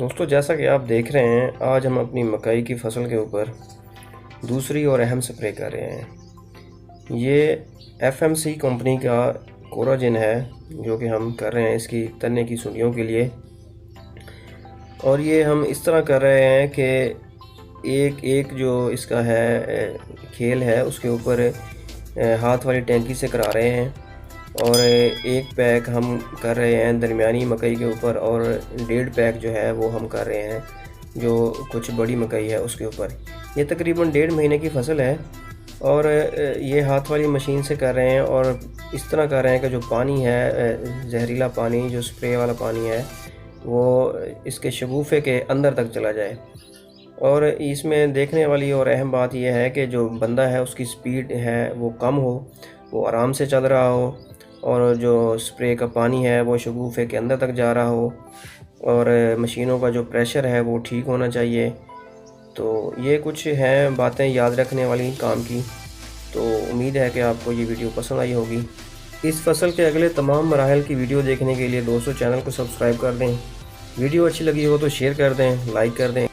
दोस्तों, जैसा कि आप देख रहे हैं, आज हम अपनी मकई की फसल के ऊपर दूसरी और अहम स्प्रे कर रहे हैं। ये एफएमसी कंपनी का कोराजिन है जो कि हम कर रहे हैं इसकी तने की सुंडियों के लिए। और ये हम इस तरह कर रहे हैं कि एक एक जो इसका है खेल है उसके ऊपर हाथ वाली टैंकी से करा रहे हैं। और एक पैक हम कर रहे हैं दरमियानी मकई के ऊपर, और 1.5 पैक जो है वो हम कर रहे हैं जो कुछ बड़ी मकई है उसके ऊपर। ये तकरीबन 1.5 महीने की फसल है और ये हाथ वाली मशीन से कर रहे हैं। और इस तरह कर रहे हैं कि जो पानी है, जहरीला पानी, जो स्प्रे वाला पानी है, वो इसके शगुफ़े के अंदर तक चला जाए। और इसमें देखने वाली और अहम बात यह है कि जो बंदा है उसकी स्पीड है वो कम हो, वो आराम से चल रहा हो, और जो स्प्रे का पानी है वो शगुफ़े के अंदर तक जा रहा हो, और मशीनों का जो प्रेशर है वो ठीक होना चाहिए। तो ये कुछ हैं बातें याद रखने वाली काम की। तो उम्मीद है कि आपको ये वीडियो पसंद आई होगी। इस फसल के अगले तमाम मराहल की वीडियो देखने के लिए दोस्तों चैनल को सब्सक्राइब कर दें। वीडियो अच्छी लगी हो तो शेयर कर दें, लाइक कर दें।